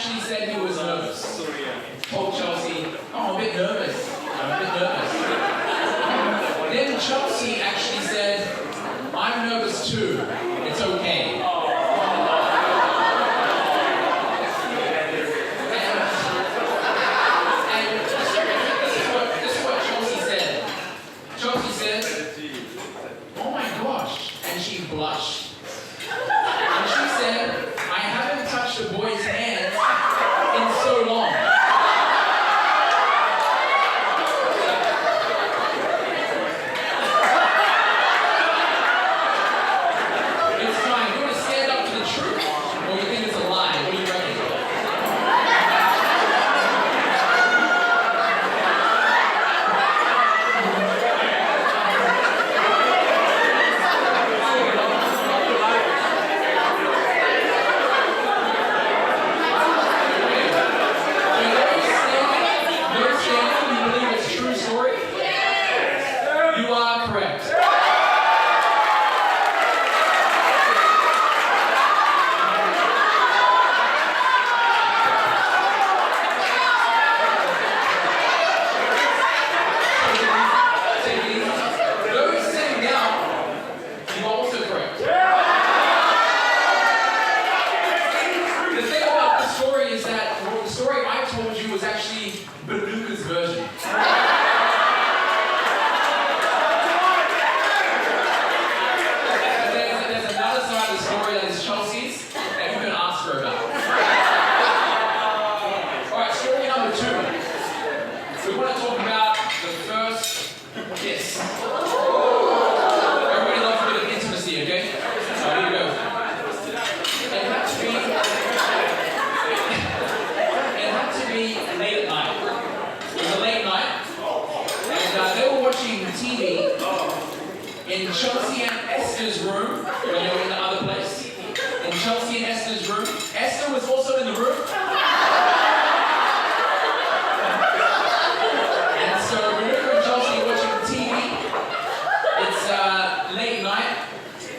actually said he was nervous. Told Chelsea, oh, I'm a bit nervous. I'm a bit nervous. Then Chelsea actually said, I'm nervous too. It's okay. Blushed. And she said, I haven't touched a boy's hand in so long. It's fine. You want to stand up to the truth? Or you think it's a lie? What do you reckon? Was actually Bhanuka's version. There's another side of the story that is Chelsea's that you can ask her about. Alright, story number 2. We want to talk about the first kiss. Everybody loves a bit of intimacy, okay? So here we go. It had to be late at night. It was a late night, and they were watching TV in Chelsea and Esther's room when they were in the other place. In Chelsea and Esther's room. Esther was also in the room. And so Bhanuka and Chelsea are watching TV. It's late night,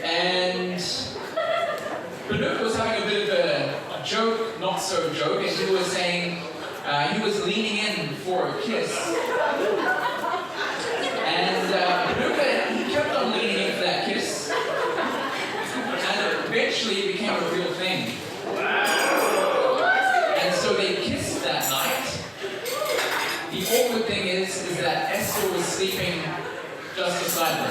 and Bhanuka was having a bit of a joke, not so joke, and he was saying, he was leaning in for a kiss. And Bhanuka, he kept on leaning in for that kiss. And eventually it became a real thing. And so they kissed that night. The awkward thing is that Esther was sleeping just beside her.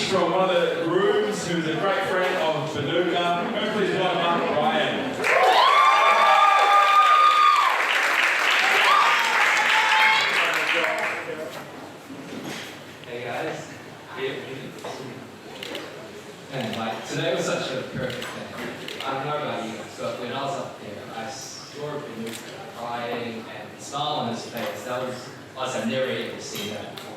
From one of the grooms, who's a great friend of Bhanuka. Please welcome Brian. Hey guys. Man, like today was such a perfect day. I don't know about you guys, but when I was up there, I saw Bhanuka crying and the smile on his face. That was, honestly, I've never even seen that before.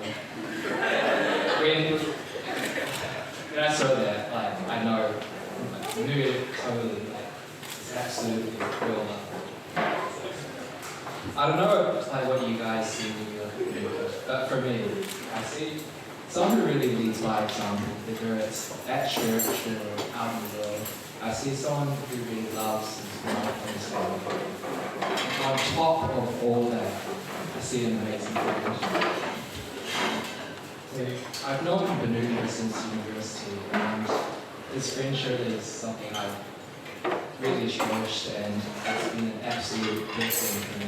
When I saw that, like, I know, I knew it totally, like, it's absolutely real love. I don't know, like, what you guys see when you look at Bhanuka, but for me, I see someone who really leads by example, whether it's at church or out in the world. I I see someone who really loves and smiles family. On top of all that, I see an amazing friend. So I've known Bhanuka since university, and this friendship is something I've really cherished, and it's been an absolute blessing for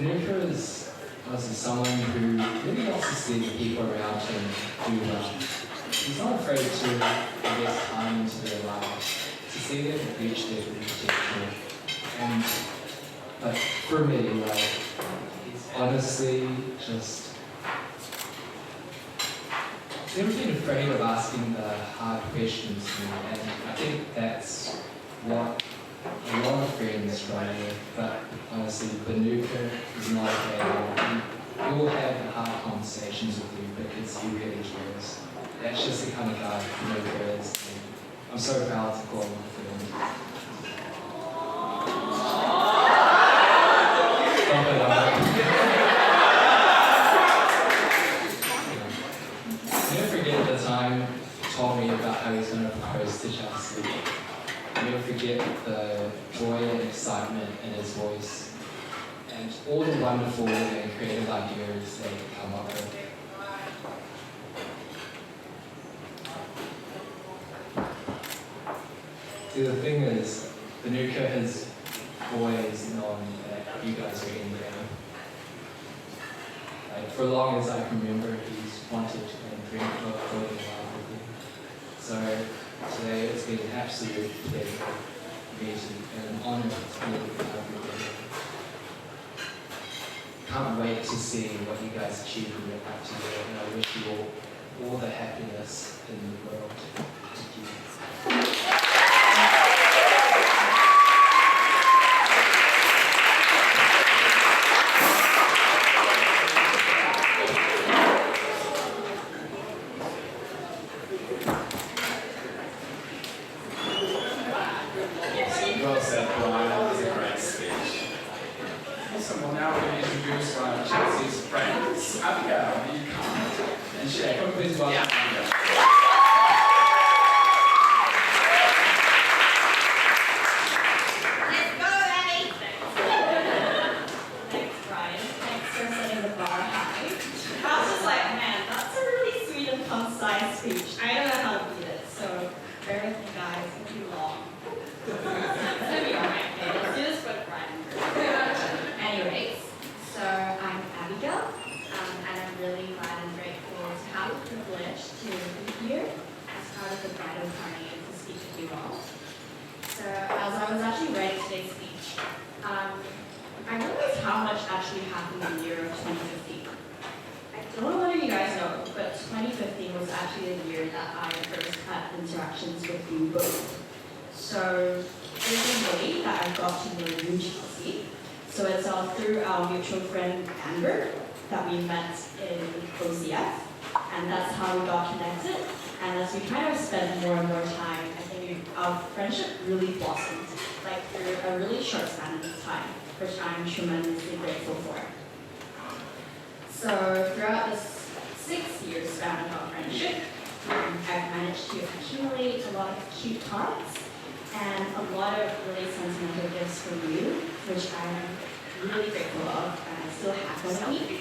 me. Bhanuka is someone who really wants to see the people around him do well. He's not afraid to invest time into their lives, to see them reach their potential. And like for me, like he's honestly just he's never been afraid of asking the hard questions to me, and I think that's what a lot of friends struggle with. But honestly, Bhanuka is not afraid. He will have the hard conversations with you because he really cares. That's just the kind of guy Bhanuka is. And I'm so proud to call him a friend. Stop it, never forget the time he told me about how he's going to propose to Chelsea. Never forget the joy and excitement in his voice, and all the wonderful and creative ideas that he come up with. See, the thing is, Bhanuka has always known that you guys are in there. Like, for as long as I can remember, he's wanted and dreamed of falling in love with you. So today it's been an absolute pleasure meeting and an honour to be with you. Can't wait to see what you guys achieve in your life together, and I wish you all the happiness in the world. Thank you. Well said, Brian. That was a great speech. Awesome. Well, now we're going to introduce one of Chelsea's friends, Abigail. You come and share. Come please welcome Abigail. Let's go, Annie! Thanks, Brian. Thanks for setting the bar high. I was just like, man, that's a really sweet and concise speech. I don't know how to read it, so bear with me, guys. It's too long. It's gonna be alright. Okay, let's do this with Brian first. Anyways, so I'm Abigail, and I'm really glad and grateful to have the privilege to be here as part of the bridal party and to speak with you all. So as I was actually writing today's speech, I realized how much actually happened in the year of 2015. I don't know whether you guys know, but 2015 was actually the year that I first had interactions with you both. So there's a way that I got to know you, Chelsea. So it's through our mutual friend Amber that we met in OCF, and that's how we got connected. And as we kind of spent more and more time, I think our friendship really blossomed, like through a really short span of time, which I'm tremendously grateful for. So throughout this 6-year span of our friendship, I've managed to accumulate a lot of cute cards and a lot of really sentimental gifts from you, which I'm really grateful of, and I still have with me.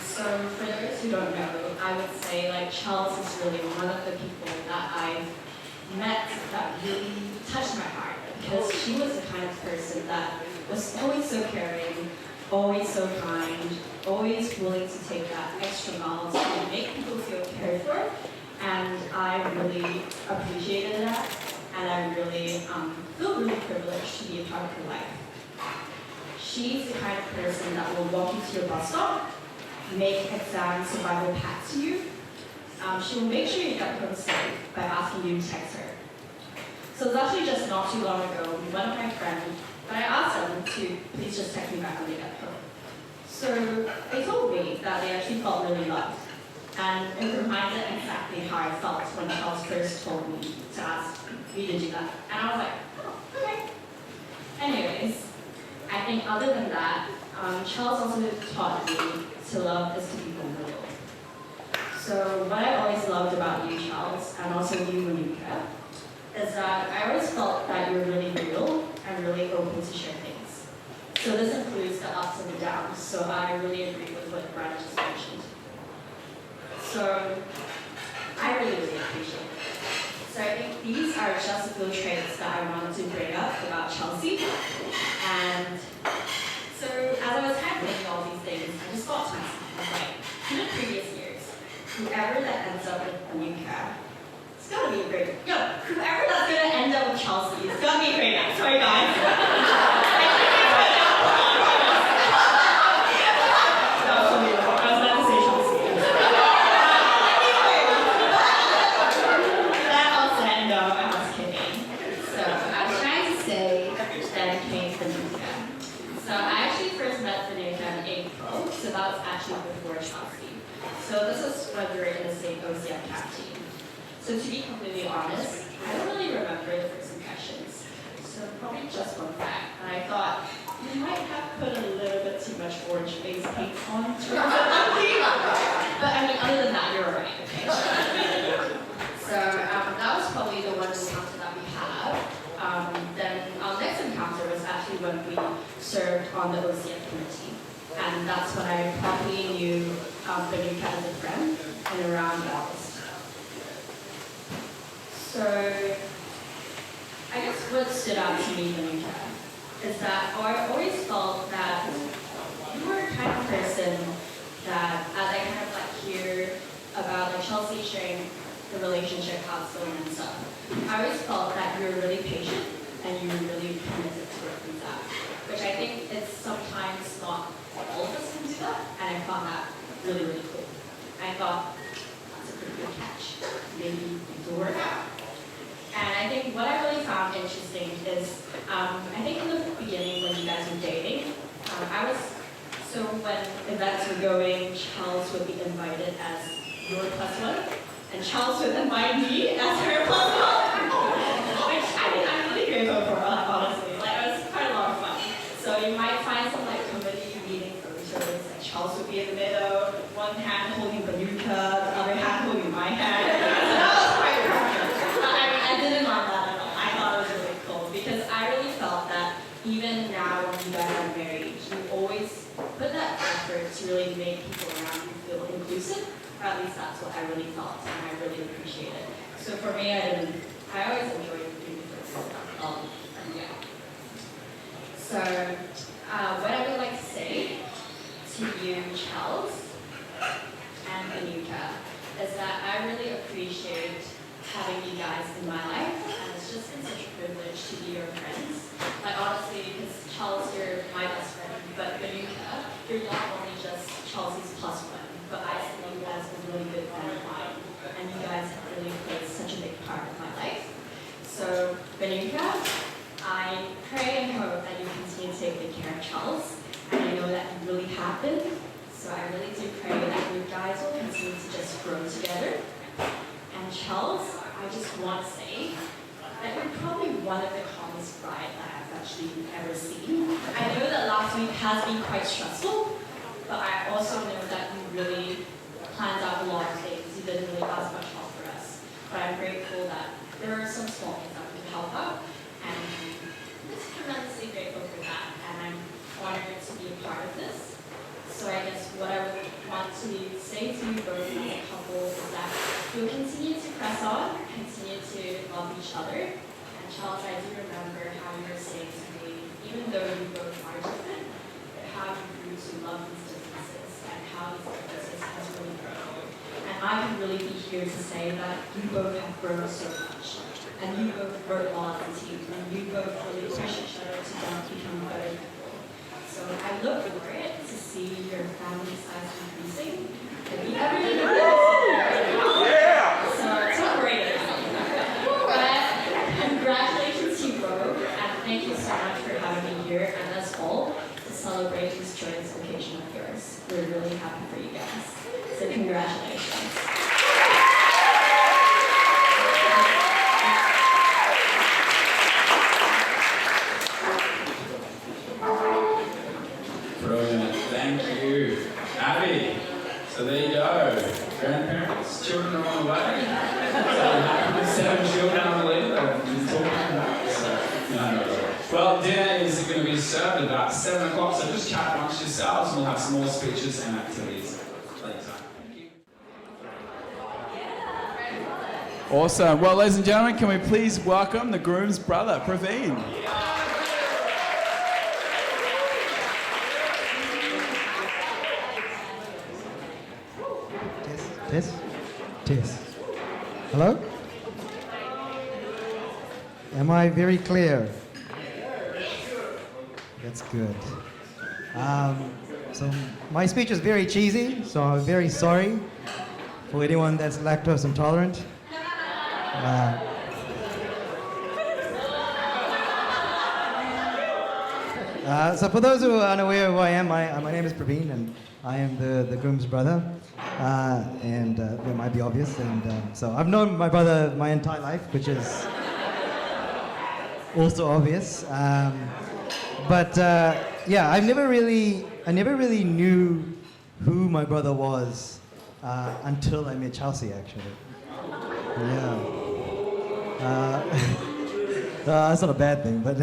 So for those who don't know, I would say like Charles is really one of the people that I've met that really touched my heart, because she was the kind of person that was always so caring, always so kind, always willing to take that extra mile to make people feel cared for, and I really appreciated that, and I really feel really privileged to be a part of her life. She's the kind of person that will walk you to your bus stop, make exam survival packs to you. She will make sure you get home safe by asking you to text her. So it was actually just not too long ago, one of my friends, but I asked them to please just text me back when they get home. So they told me that they actually felt really loved. And it reminded exactly how I felt when Charles first told me to ask me to do that. And I was like, oh, okay. Anyways, I think other than that, Charles also taught me to love is to be vulnerable. So what I always loved about you, Charles, and also you, Bhanuka, So this includes the ups and the downs. So I really agree with what Brad just mentioned. So I really appreciate it. So I think these are just a few traits that I wanted to bring up about Chelsea. And so as I was kind of thinking all these things, I just thought to myself, I was like, in the previous years, whoever that ends up with Bhanuka, it's gotta be a great, whoever that's gonna end up with Chelsea, it's gotta be a great night. Sorry guys. So this is when we were in the same OCF cap team. So to be completely honest, I don't really remember the first impressions. So probably just one fact. And I thought, you might have put a little bit too much orange face paint on to but I mean, other than that, you're alright, okay? So that was probably the one encounter that we had. Then our next encounter was actually when we served on the OCF committee. And that's when I probably knew Bhanuka as a friend in around August. So I guess what stood out to me, Bhanuka, is that I always felt that you were the kind of person that, as I kind of like hear about like Chelsea sharing the relationship, how it's going and stuff, I always felt that you were really patient and you were really committed to working that, which I think is sometimes not all of us can do that, and I found that really cool. I thought, that's a pretty good catch. Maybe it will work out. And I think what I really found interesting is, I think in the beginning when you guys were dating, so when events were going, Charles would be invited as your plus one, and Charles would invite me as her plus one. Which I'm really grateful for, honestly. Like, it was quite a lot of fun. So you might find some like comedy meeting photos, like Charles would be in the middle, one hand holding Bhanuka, the other hand holding my hand. So that was quite perfect. But I mean, I didn't mind that at all. I thought it was really cool because I really felt that even now when you guys are married, you always put that effort to really make people around you feel inclusive, or at least that's what I really felt, and I really appreciate it. So for me, I always enjoyed doing this. Yeah. So what I would like to say to you, Charles and Bhanuka, is that I really appreciate having you guys in my life, and it's just been such a privilege to be your friends. Like honestly, because Charles, you're my best friend, but Bhanuka, you're not only just Chelsea's plus one, but I see you as a really good friend of mine, and you guys have really played such a big part of my life. So Bhanuka, I pray and hope that you continue to take good care of Charles, and I know that you really have been. So I really do pray that you guys will continue to just grow together. And Charles, I just want to say that you're probably one of the calmest bride that I've actually ever seen. I know that last week has been quite stressful, but I also know that you really planned out a lot of things. You didn't really ask much help for us. But I'm grateful that there are some small things that we can help out. And I'm just tremendously grateful for that. And I'm honored to be a part of this. So I guess what I would want to say to you both as a couple is that you'll continue to press on, continue to love each other. And Charles, I do remember how you were saying to me, even though you both are different, how you grew to love these differences and how these differences has really grown. And I can really be here to say that you both have grown so much. And you both work well as a team, and you both really push each other to become better people. So I look forward to see your family size increasing. And you have really so it's not great. But congratulations to you both, and thank you so much for having me here and us all to celebrate this joyous occasion of yours. We're really happy for you guys. So congratulations. Brilliant. Thank you. Abby. So there you go. Grandparents, children are on the way. So 7 children, I believe, that we've been talking about. So, no. Well, dinner is going to be served at about 7 o'clock, so just chat amongst yourselves and we'll have some more speeches and activities later. Thank you. Awesome. Well, ladies and gentlemen, can we please welcome the groom's brother, Praveen? Test. Hello? Am I very clear? That's good. So my speech is very cheesy, so I'm very sorry for anyone that's lactose intolerant. So for those who are unaware of who I am, my name is Praveen, and I am the groom's brother. That might be obvious. And so I've known my brother my entire life, which is also obvious. Yeah, I never really knew who my brother was until I met Chelsea, actually. Yeah. That's not a bad thing, but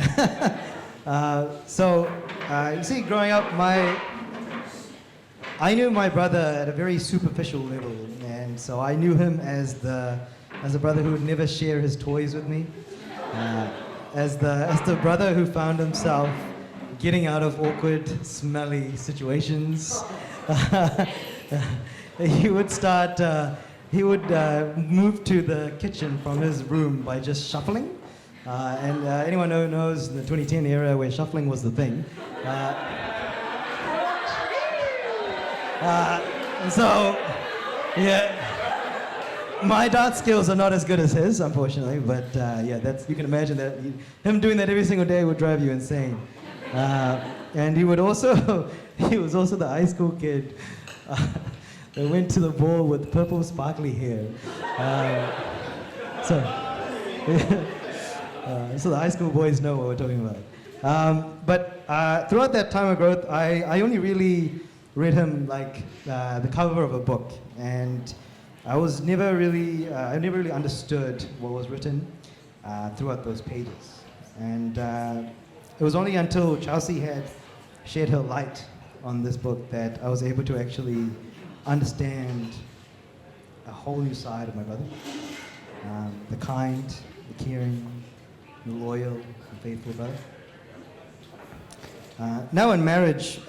you see, growing up, I knew my brother at a very superficial level, and so I knew him as a brother who would never share his toys with me, as the brother who found himself getting out of awkward, smelly situations. He would move to the kitchen from his room by just shuffling. Anyone who knows the 2010 era where shuffling was the thing. My dance skills are not as good as his, unfortunately, but you can imagine that him doing that every single day would drive you insane. And he was also the high school kid that went to the ball with purple sparkly hair. So the high school boys know what we're talking about. But throughout that time of growth, I only really read him like the cover of a book, and I never really understood what was written throughout those pages. And it was only until Chelsea had shed her light on this book that I was able to actually understand a whole new side of my brother. The kind, the caring, the loyal, and faithful brother. Now in marriage,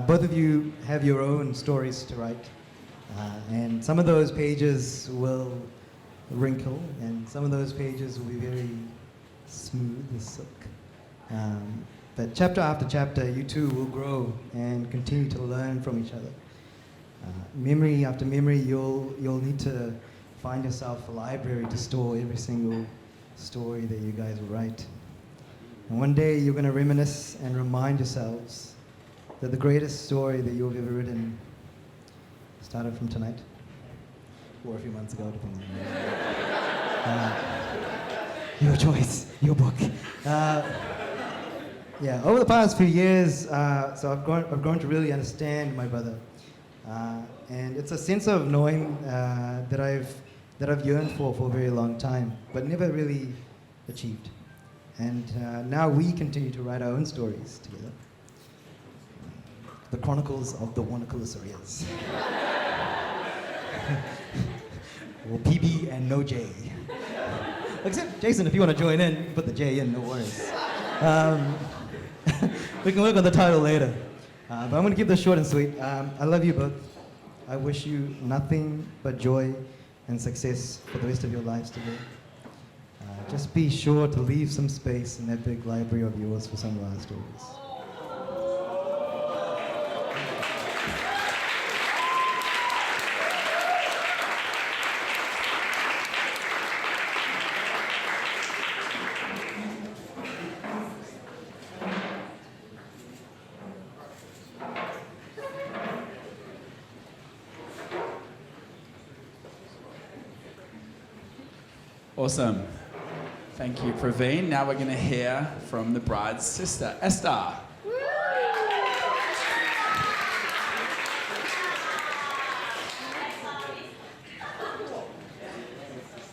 both of you have your own stories to write. And some of those pages will wrinkle, and some of those pages will be very smooth as silk. But chapter after chapter, you two will grow and continue to learn from each other. Memory after memory, you'll need to find yourself a library to store every single story that you guys will write. And one day you're going to reminisce and remind yourselves that the greatest story that you've ever written started from tonight, or a few months ago, depending on your choice, your book. Over the past few years, so I've grown to really understand my brother, and it's a sense of knowing that I've yearned for a very long time, but never really achieved. And now we continue to write our own stories together. The Chronicles of the Wanakalusarias. Well, PB and no J. Except, Jason, if you want to join in, you can put the J in, no worries. We can work on the title later. But I'm going to keep this short and sweet. I love you both. I wish you nothing but joy and success for the rest of your lives together. Just be sure to leave some space in that big library of yours for some of our stories. Awesome. Thank you, Praveen. Now we're going to hear from the bride's sister, Esther. All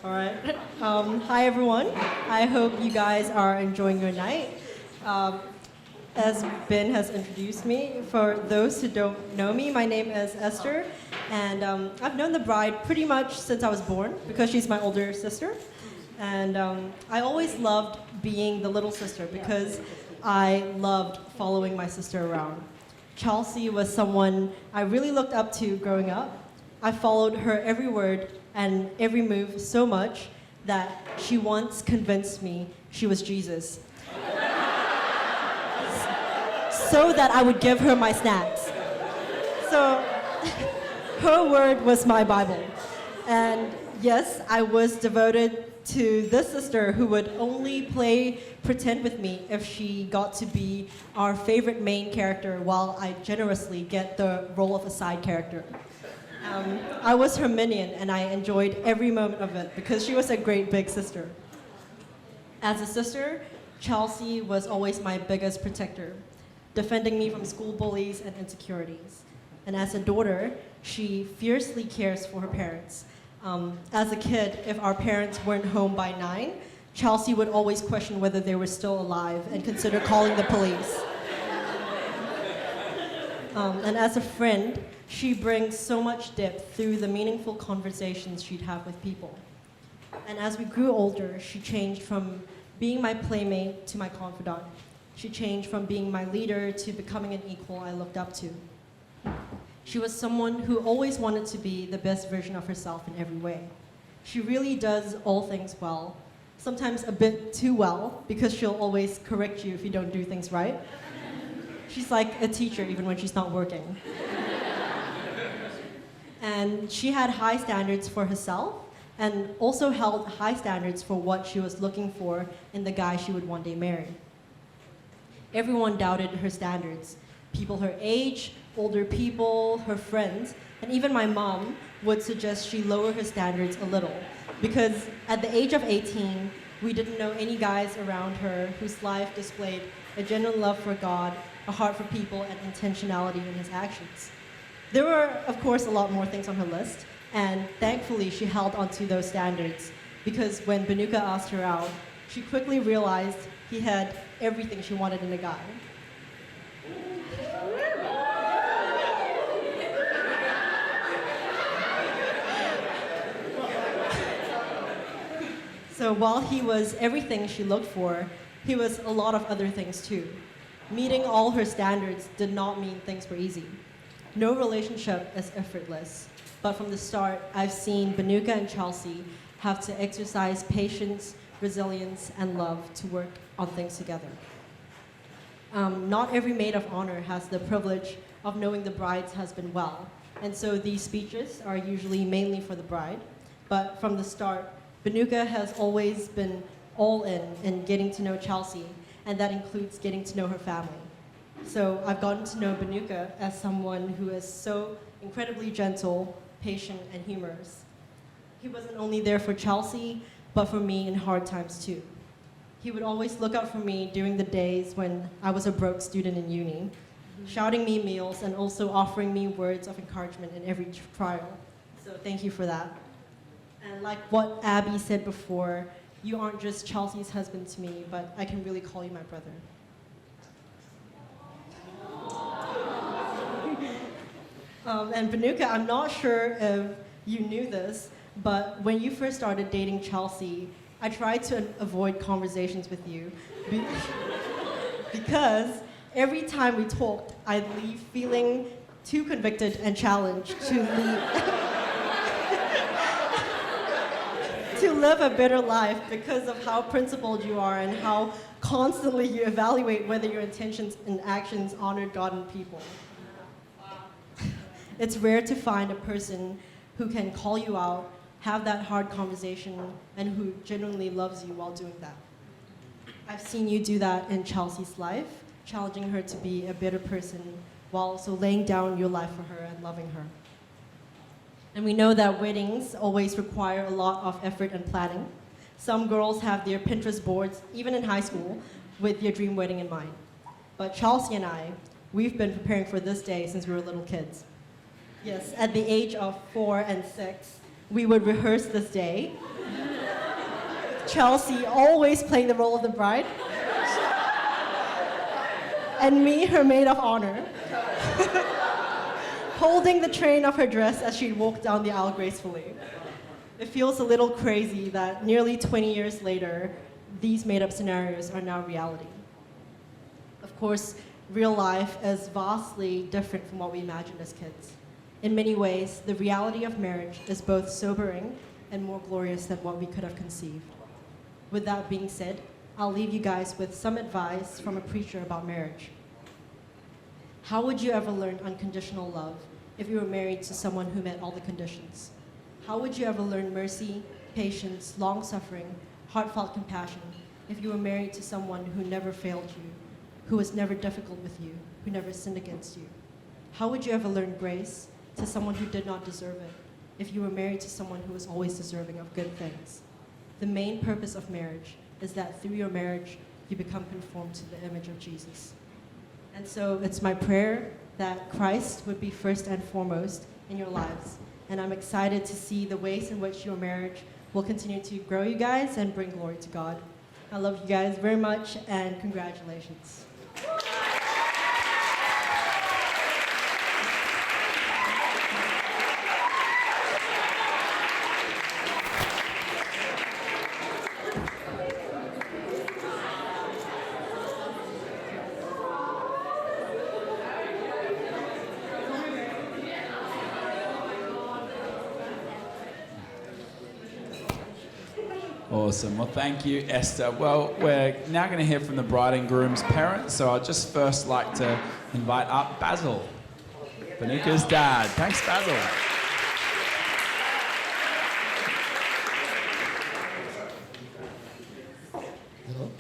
right. Hi, everyone. I hope you guys are enjoying your night. as Ben has introduced me, for those who don't know me, my name is Esther, and I've known the bride pretty much since I was born because she's my older sister. And I always loved being the little sister because I loved following my sister around. Chelsea was someone I really looked up to growing up. I followed her every word and every move so much that she once convinced me she was Jesus, so that I would give her my snacks. So her word was my Bible. And yes, I was devoted to this sister who would only play pretend with me if she got to be our favorite main character while I generously get the role of a side character. I was her minion and I enjoyed every moment of it because she was a great big sister. As a sister, Chelsea was always my biggest protector, defending me from school bullies and insecurities. And as a daughter, she fiercely cares for her parents. As a kid, if our parents weren't home by 9, Chelsea would always question whether they were still alive and consider calling the police. And as a friend, she brings so much depth through the meaningful conversations she'd have with people. And as we grew older, she changed from being my playmate to my confidant. She changed from being my leader to becoming an equal I looked up to. She was someone who always wanted to be the best version of herself in every way. She really does all things well, sometimes a bit too well, because she'll always correct you if you don't do things right. She's like a teacher even when she's not working. And she had high standards for herself and also held high standards for what she was looking for in the guy she would one day marry. Everyone doubted her standards. People her age, older people, her friends, and even my mom would suggest she lower her standards a little because at the age of 18, we didn't know any guys around her whose life displayed a genuine love for God, a heart for people, and intentionality in his actions. There were, of course, a lot more things on her list, and thankfully she held onto those standards because when Bhanuka asked her out, she quickly realized he had everything she wanted in a guy. So while he was everything she looked for, he was a lot of other things too. Meeting all her standards did not mean things were easy. No relationship is effortless, but from the start, I've seen Bhanuka and Chelsea have to exercise patience, resilience, and love to work on things together. Not every maid of honor has the privilege of knowing the bride's husband well, and so these speeches are usually mainly for the bride, but from the start, Bhanuka has always been all in getting to know Chelsea, and that includes getting to know her family. So I've gotten to know Bhanuka as someone who is so incredibly gentle, patient, and humorous. He wasn't only there for Chelsea, but for me in hard times too. He would always look out for me during the days when I was a broke student in uni, shouting me meals and also offering me words of encouragement in every trial. So thank you for that. And like what Abby said before, you aren't just Chelsea's husband to me, but I can really call you my brother. And Bhanuka, I'm not sure if you knew this, but when you first started dating Chelsea, I tried to avoid conversations with you because every time we talked, I'd leave feeling too convicted and challenged to live a better life because of how principled you are and how constantly you evaluate whether your intentions and actions honored God and people. It's rare to find a person who can call you out, have that hard conversation, and who genuinely loves you while doing that. I've seen you do that in Chelsea's life, challenging her to be a better person while also laying down your life for her and loving her. And we know that weddings always require a lot of effort and planning. Some girls have their Pinterest boards, even in high school, with their dream wedding in mind. But Chelsea and I, we've been preparing for this day since we were little kids. Yes, at the age of 4 and 6, we would rehearse this day. Chelsea always playing the role of the bride. and me, her maid of honor, holding the train of her dress as she walked down the aisle gracefully. It feels a little crazy that nearly 20 years later, these made-up scenarios are now reality. Of course, real life is vastly different from what we imagined as kids. In many ways, the reality of marriage is both sobering and more glorious than what we could have conceived. With that being said, I'll leave you guys with some advice from a preacher about marriage. How would you ever learn unconditional love if you were married to someone who met all the conditions? How would you ever learn mercy, patience, long-suffering, heartfelt compassion if you were married to someone who never failed you, who was never difficult with you, who never sinned against you? How would you ever learn grace to someone who did not deserve it if you were married to someone who was always deserving of good things? The main purpose of marriage is that through your marriage, you become conformed to the image of Jesus. And so it's my prayer that Christ would be first and foremost in your lives. And I'm excited to see the ways in which your marriage will continue to grow you guys and bring glory to God. I love you guys very much, and congratulations. Awesome. Well, thank you, Esther. Well, we're now going to hear from the bride and groom's parents, so I'd just first like to invite up Basil, Bhanuka's dad. Thanks, Basil. Hello.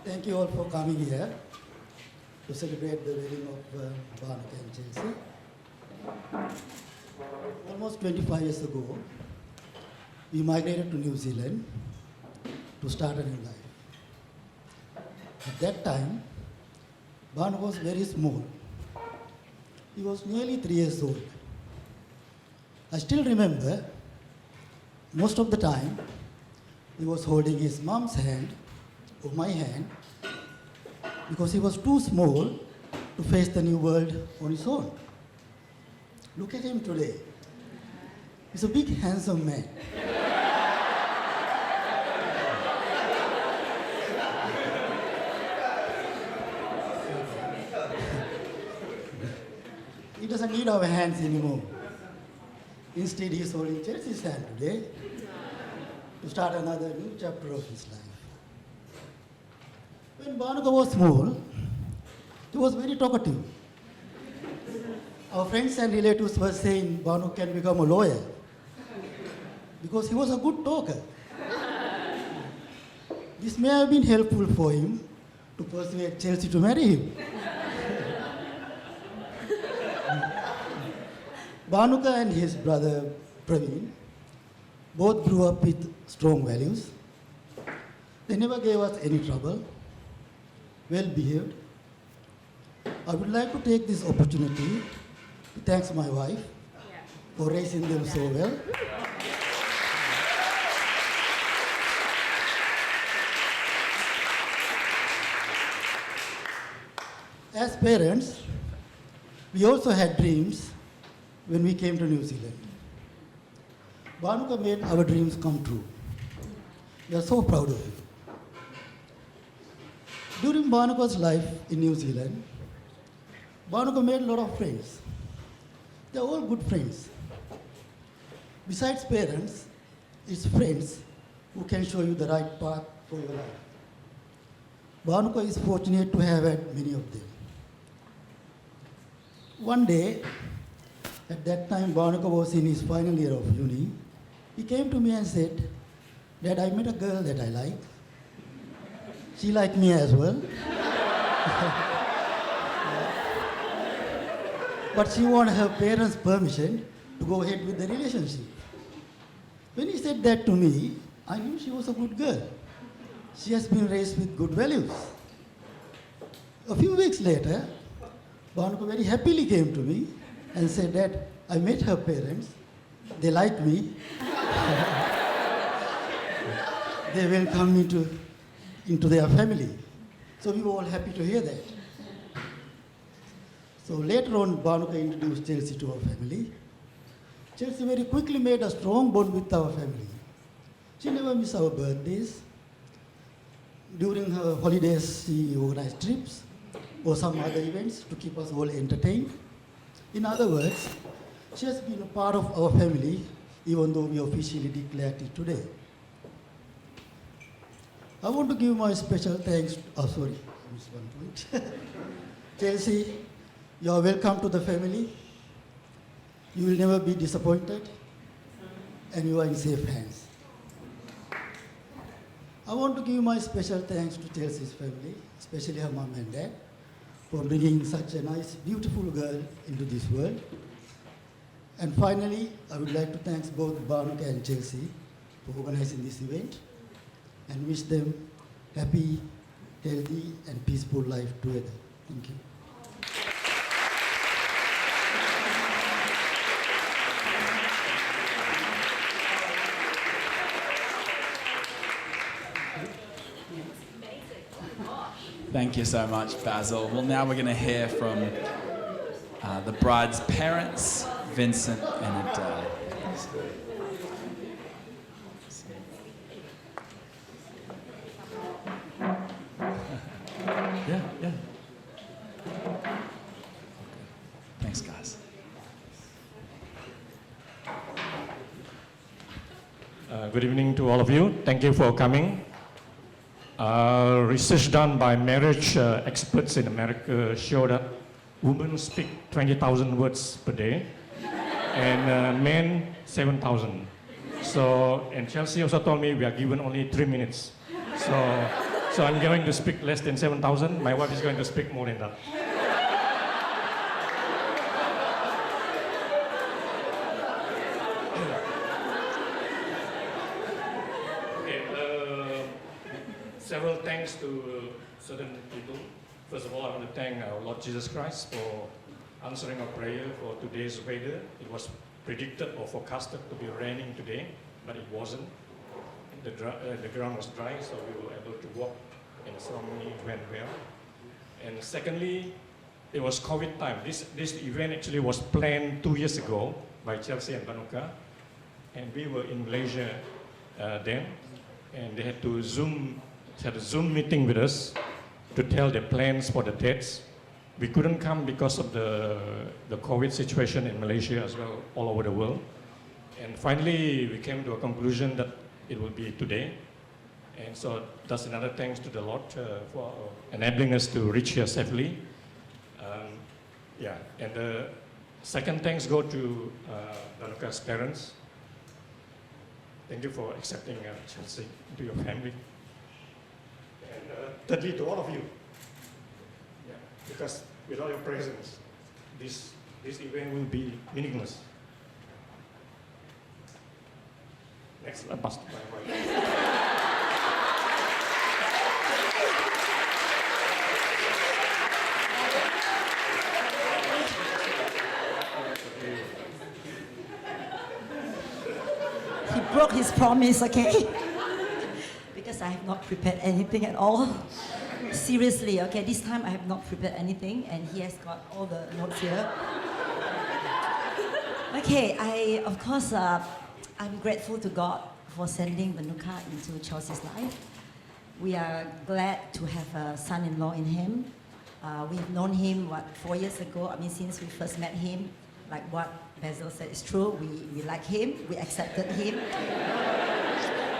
Thank you all for coming here to celebrate the wedding of Bhanuka and Chelsea. Almost 25 years ago, we migrated to New Zealand to start a new life. At that time, Bhanuka was very small. He was nearly 3 years old. I still remember, most of the time, he was holding his mom's hand or my hand because he was too small to face the new world on his own. Look at him today. He's a big, handsome man. He doesn't need our hands anymore. Instead, he's holding Chelsea's hand today to start another new chapter of his life. When Bhanuka was small, he was very talkative. Our friends and relatives were saying Bhanuka can become a lawyer because he was a good talker. This may have been helpful for him to persuade Chelsea to marry him. Bhanuka and his brother Praveen both grew up with strong values. They never gave us any trouble, well behaved. I would like to take this opportunity to thank my wife for raising them so well. As parents, we also had dreams when we came to New Zealand. Bhanuka made our dreams come true. We are so proud of you. During Bhanuka's life in New Zealand, Bhanuka made a lot of friends. They are all good friends. Besides parents, it's friends who can show you the right path for your life. Bhanuka is fortunate to have had many of them. One day, at that time Bhanuka was in his final year of uni, he came to me and said, "Dad, I met a girl that I like. She liked me as well. But she wanted her parents' permission to go ahead with the relationship." When he said that to me, I knew she was a good girl. She has been raised with good values. A few weeks later, Bhanuka very happily came to me and said that I met her parents, they like me, they welcomed me into their family. So we were all happy to hear that. So later on, Bhanuka introduced Chelsea to our family. Chelsea very quickly made a strong bond with our family. She never missed our birthdays. During her holidays, she organized trips or some other events to keep us all entertained. In other words, she has been a part of our family, even though we officially declared it today. I want to give my special thanks, I missed one point. Chelsea, you are welcome to the family. You will never be disappointed, and you are in safe hands. I want to give my special thanks to Chelsea's family, especially her mom and dad, for bringing such a nice, beautiful girl into this world. And finally, I would like to thank both Bhanuka and Chelsea for organizing this event and wish them happy, healthy, and peaceful life together. Thank you. Thank you so much, Basil. Well, now we're going to hear from the bride's parents, Vincent and Adele. Yeah. Thanks, guys. Good evening to all of you. Thank you for coming. Research done by marriage experts in America show that women speak 20,000 words per day and men 7,000. So, and Chelsea also told me we are given only 3 minutes. So I'm going to speak less than 7,000. My wife is going to speak more than that. Several thanks to certain people. First of all, I want to thank our Lord Jesus Christ for answering our prayer for today's weather. It was predicted or forecasted to be raining today, but it wasn't. The ground was dry, so we were able to walk, and the ceremony went well. And secondly, it was COVID time. This event actually was planned 2 years ago by Chelsea and Bhanuka, and we were in Malaysia then, and they had a Zoom meeting with us to tell the plans for the dates. We couldn't come because of the COVID situation in Malaysia as well, all over the world. And finally, we came to a conclusion that it will be today. And so that's another thanks to the Lord for enabling us to reach here safely. And the second thanks go to Bhanuka's parents. Thank you for accepting Chelsea into your family. Thirdly, to all of you, because without your presence, this event will be meaningless. Next, I pass to my wife. He broke his promise, okay? Because I have not prepared anything at all. Seriously, okay, this time I have not prepared anything, and he has got all the notes here. Okay, of course, I'm grateful to God for sending Bhanuka into Chelsea's life. We are glad to have a son-in-law in him. We've known him, 4 years ago? I mean, since we first met him, like what Basil said is true, we like him, we accepted him.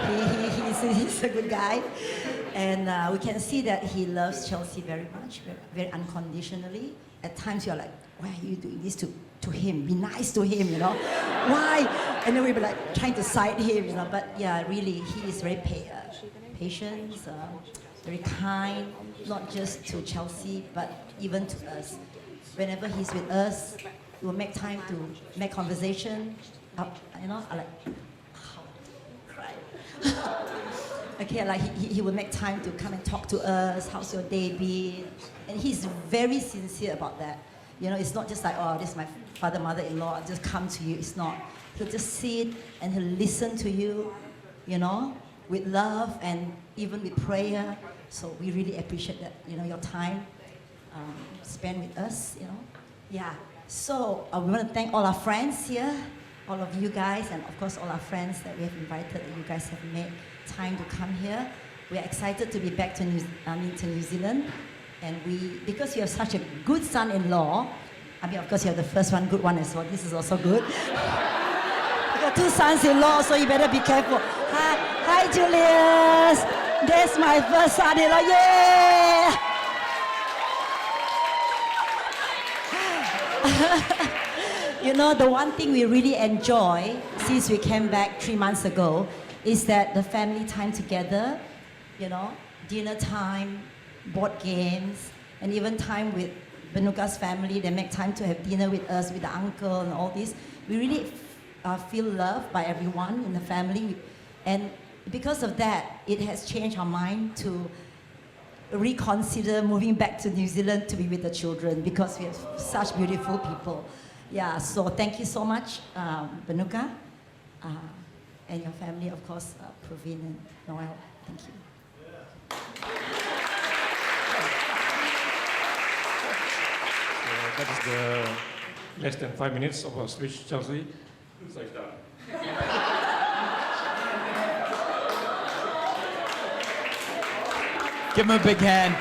He's a good guy. And we can see that he loves Chelsea very much, very unconditionally. At times you're like, why are you doing this to him? Be nice to him, you know? Why? And then we were like trying to side him, you know. But yeah, really, he is very patient, very kind, not just to Chelsea, but even to us. Whenever he's with us, we will make time to make conversation. You know, I like, okay, like he will make time to come and talk to us. How's your day been? And he's very sincere about that. You know, it's not just like, oh, this is my father, mother-in-law, I'll just come to you. It's not. He'll just sit and he'll listen to you, you know, with love and even with prayer. So we really appreciate that, your time spent with us, Yeah. So we want to thank all our friends here, all of you guys, and of course all our friends that we have invited, that you guys have made time to come here. We are excited to be back to New Zealand. And because you have such a good son-in-law, of course you have the first one, good one as well. This is also good. You got 2 sons-in-law, so you better be careful. Hi, Julius. That's my first son-in-law. Yeah. The one thing we really enjoy since we came back 3 months ago is that the family time together, dinner time, board games, and even time with Bhanuka's family. They make time to have dinner with us, with the uncle and all this. We really feel loved by everyone in the family. And because of that, it has changed our mind to reconsider moving back to New Zealand to be with the children, because we have such beautiful people. Yeah, so thank you so much, Bhanuka, and your family, of course, Praveen and Noel. Thank you. That is the less than 5 minutes of our speech, Chelsea. So it's done. Give him a big hand.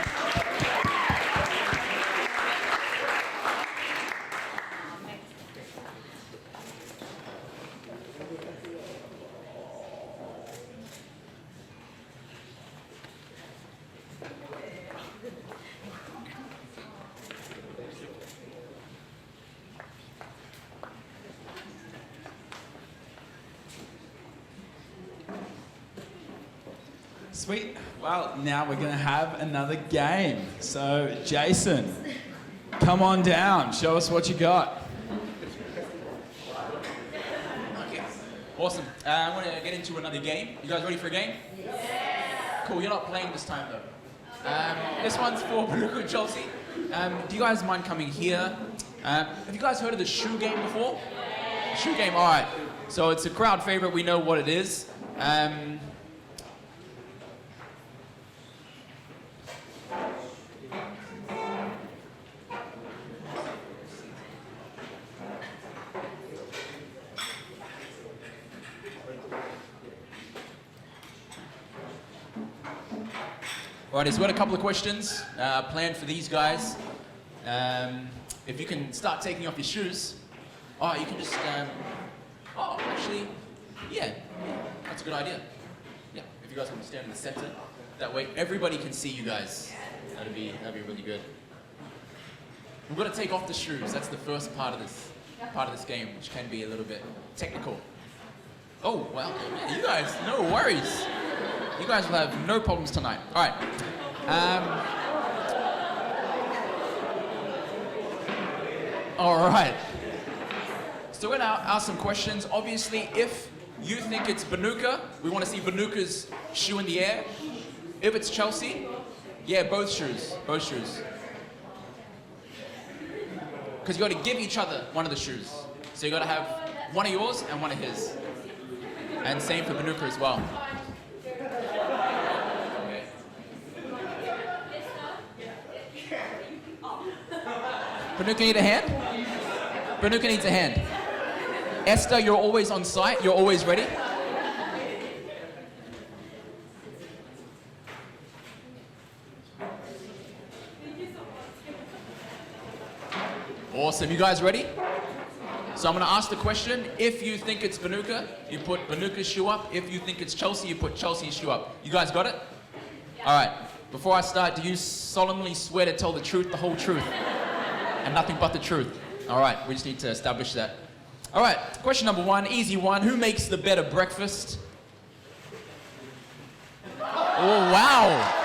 Sweet. Well, now we're going to have another game. So, Jason, come on down. Show us what you got. Okay. Awesome. I want to get into another game. You guys ready for a game? Yes. Cool. You're not playing this time, though. This one's for Bhanuka and Chelsea. Do you guys mind coming here? Have you guys heard of the shoe game before? Shoe game. All right. So it's a crowd favorite. We know what it is. Alright, so we've got a couple of questions planned for these guys. If you can start taking off your shoes. Oh, you can just, actually, yeah, that's a good idea. Yeah, if you guys want to stand in the center, that way everybody can see you guys. That'd be really good. We've got to take off the shoes. That's the first part of this game, which can be a little bit technical. Oh, well, you guys, no worries. You guys will have no problems tonight. All right. All right. So we're going to ask some questions. Obviously, if you think it's Bhanuka, we want to see Bhanuka's shoe in the air. If it's Chelsea, yeah, both shoes. Both shoes. Because you got to give each other one of the shoes. So you got to have one of yours and one of his. And same for Bhanuka as well. Bhanuka need a hand? Bhanuka needs a hand. Esther, you're always on site. You're always ready. Awesome. You guys ready? So I'm going to ask the question. If you think it's Bhanuka, you put Bhanuka's shoe up. If you think it's Chelsea, you put Chelsea's shoe up. You guys got it? Yeah. All right. Before I start, do you solemnly swear to tell the truth, the whole truth, and nothing but the truth? All right. We just need to establish that. All right. Question number 1, easy one. Who makes the better breakfast? Oh, wow.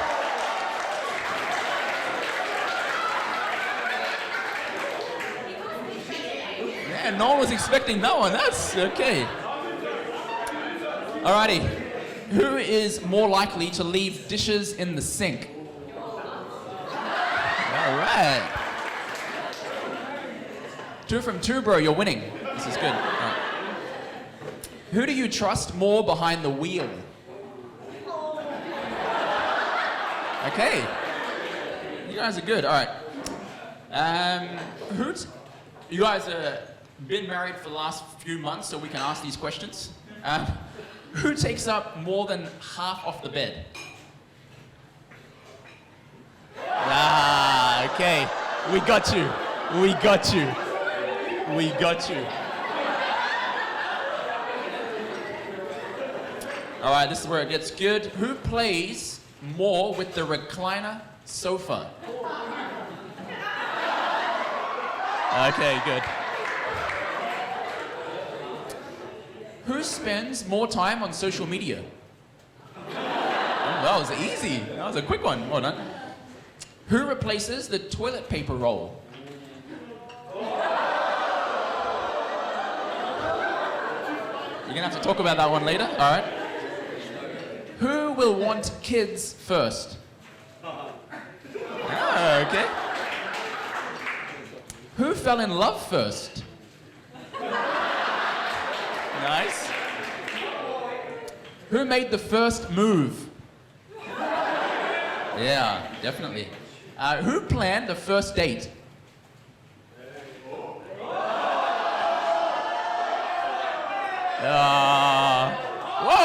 Man, no one was expecting that one. That's okay. Alrighty. Who is more likely to leave dishes in the sink? Alright. 2 from 2, bro. You're winning. This is good. Right. Who do you trust more behind the wheel? Okay. You guys are good. All right. You guys have been married for the last few months, so we can ask these questions. Who takes up more than half of the bed? Ah, okay. We got you. We got you. We got you. All right, this is where it gets good. Who plays more with the recliner sofa? Okay, good. Who spends more time on social media? Oh, that was easy. That was a quick one. Well done. Who replaces the toilet paper roll? You're gonna have to talk about that one later. All right. Who will want kids first? Ah, okay. Who fell in love first? Nice. Who made the first move? Yeah, definitely. Who planned the first date?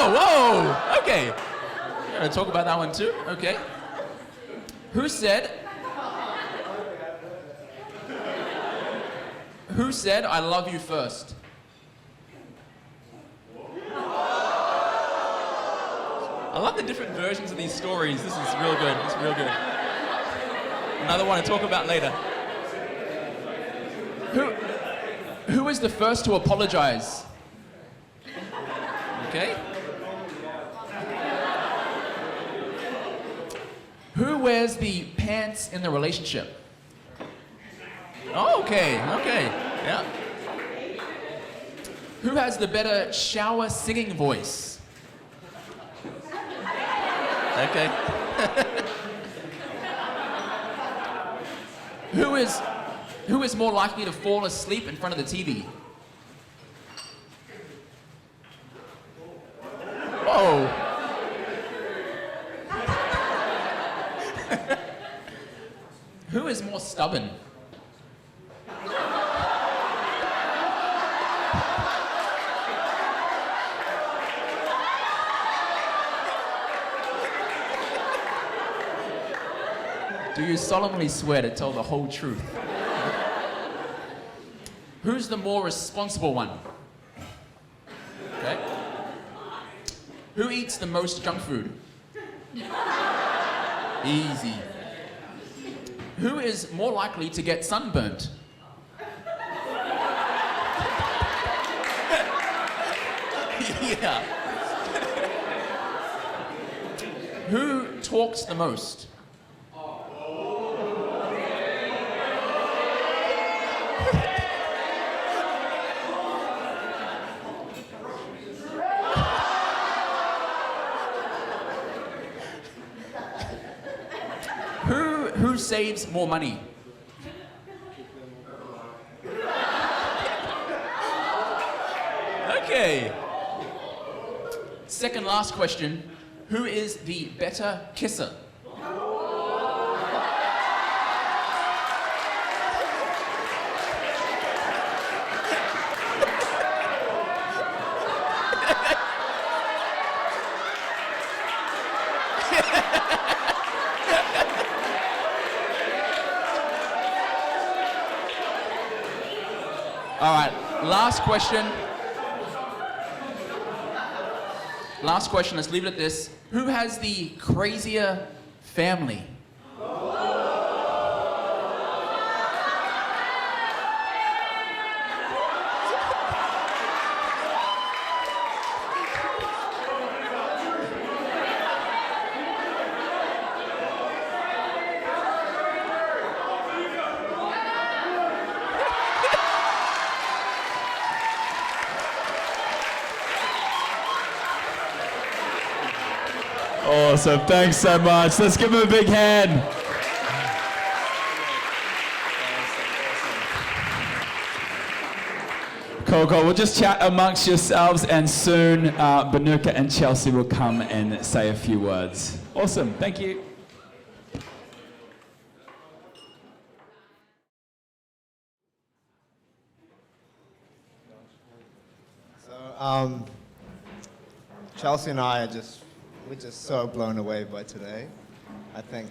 Whoa! Okay. We're gonna talk about that one too. Okay. Who said I love you first? I love the different versions of these stories. This is real good. It's real good. Another one to talk about later. Who was the first to apologize? Okay. Who wears the pants in the relationship? Oh, okay, yeah. Who has the better shower singing voice? Okay. Who is more likely to fall asleep in front of the TV? Whoa. Who is more stubborn? Do you solemnly swear to tell the whole truth? Who's the more responsible one? Okay. Who eats the most junk food? Easy. Who is more likely to get sunburnt? Yeah. Who talks the most? Who saves more money? Okay. Second last question. Who is the better kisser? All right, last question. Last question, let's leave it at this. Who has the crazier family? Awesome. Thanks so much. Let's give him a big hand. Cool. We'll just chat amongst yourselves, and soon Bhanuka and Chelsea will come and say a few words. Awesome. Thank you. Chelsea and I we're just so blown away by today. I think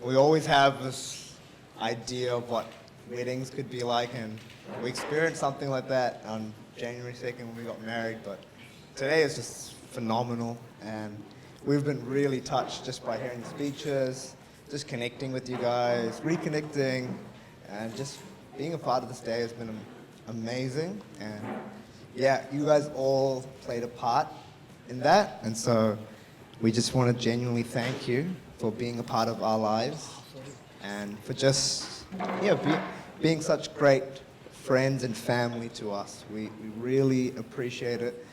we always have this idea of what weddings could be like, and we experienced something like that on January 2nd when we got married, but today is just phenomenal, and we've been really touched just by hearing the speeches, just connecting with you guys, reconnecting, and just being a part of this day has been amazing. And yeah, you guys all played a part in that, and so we just want to genuinely thank you for being a part of our lives and for just being such great friends and family to us. We really appreciate it.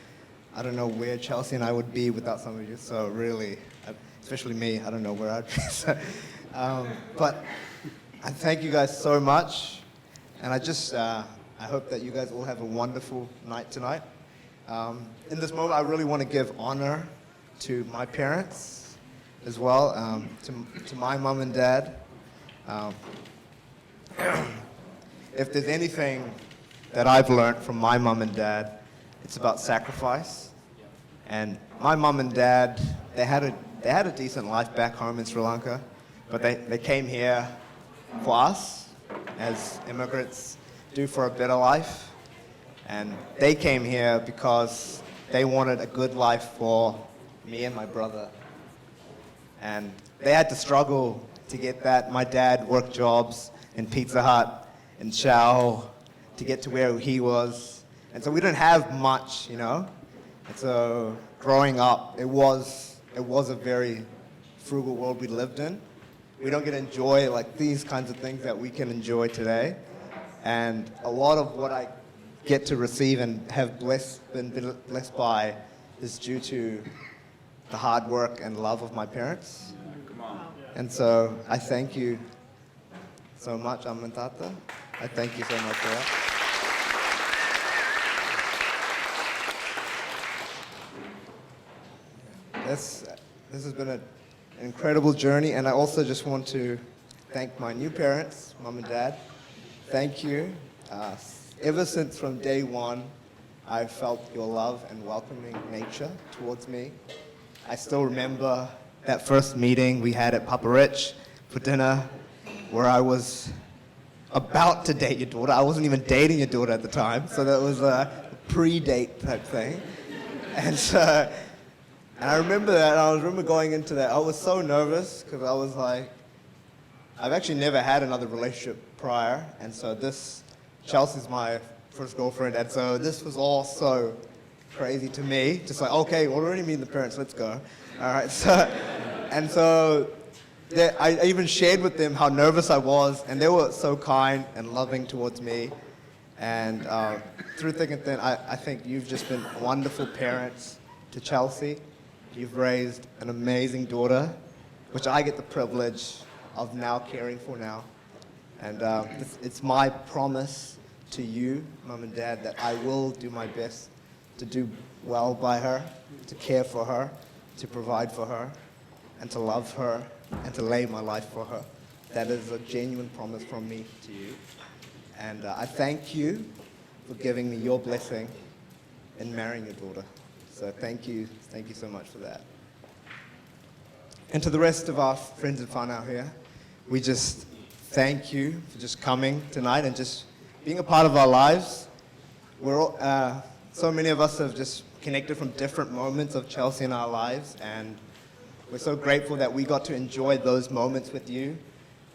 I don't know where Chelsea and I would be without some of you, so really, especially me, I don't know where I'd be. But I thank you guys so much, and I hope that you guys all have a wonderful night tonight. In this moment, I really want to give honor to my parents as well, to my mom and dad. If there's anything that I've learned from my mom and dad, it's about sacrifice. And my mom and dad, they had a decent life back home in Sri Lanka, but they came here for us as immigrants do for a better life. And they came here because they wanted a good life for me and my brother. And they had to struggle to get that. My dad worked jobs in Pizza Hut, in Chow, to get to where he was. And so we didn't have much, you know? And so growing up, it was a very frugal world we lived in. We don't get to enjoy like these kinds of things that we can enjoy today. And a lot of what I get to receive and have been blessed by is due to the hard work and love of my parents. And so I thank you so much, Amantata. I thank you so much for that. This has been an incredible journey, and I also just want to thank my new parents, Mom and Dad. Thank you. Ever since from day one, I felt your love and welcoming nature towards me. I still remember that first meeting we had at Papa Rich for dinner, where I was about to date your daughter. I wasn't even dating your daughter at the time, so that was a pre-date type thing. And I remember that, and I remember going into that. I was so nervous, because I was like, I've actually never had another relationship prior, and so Chelsea's my first girlfriend, and so this was all so crazy to me. Just like, okay, we're already meeting the parents, let's go. All right, so I even shared with them how nervous I was, and they were so kind and loving towards me. And through thick and thin, I think you've just been wonderful parents to Chelsea. You've raised an amazing daughter, which I get the privilege of now caring for now. And it's my promise to you, Mom and Dad, that I will do my best to do well by her, to care for her, to provide for her, and to love her, and to lay my life for her. That is a genuine promise from me to you. And I thank you for giving me your blessing in marrying your daughter. So thank you so much for that. And to the rest of our friends and whānau here, we just thank you for just coming tonight and just being a part of our lives. So many of us have just connected from different moments of Chelsea in our lives, and we're so grateful that we got to enjoy those moments with you,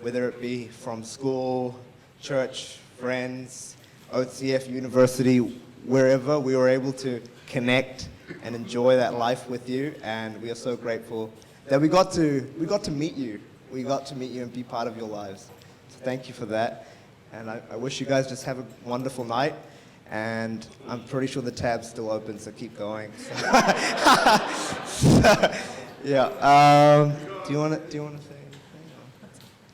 whether it be from school, church, friends, OCF, university, wherever we were able to connect and enjoy that life with you. And we are so grateful that we got to meet you. We got to meet you and be part of your lives. So thank you for that. And I wish you guys just have a wonderful night. And I'm pretty sure the tab's still open, so keep going. Yeah. Do you want to say anything?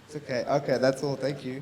It's okay. Okay, that's all. Thank you.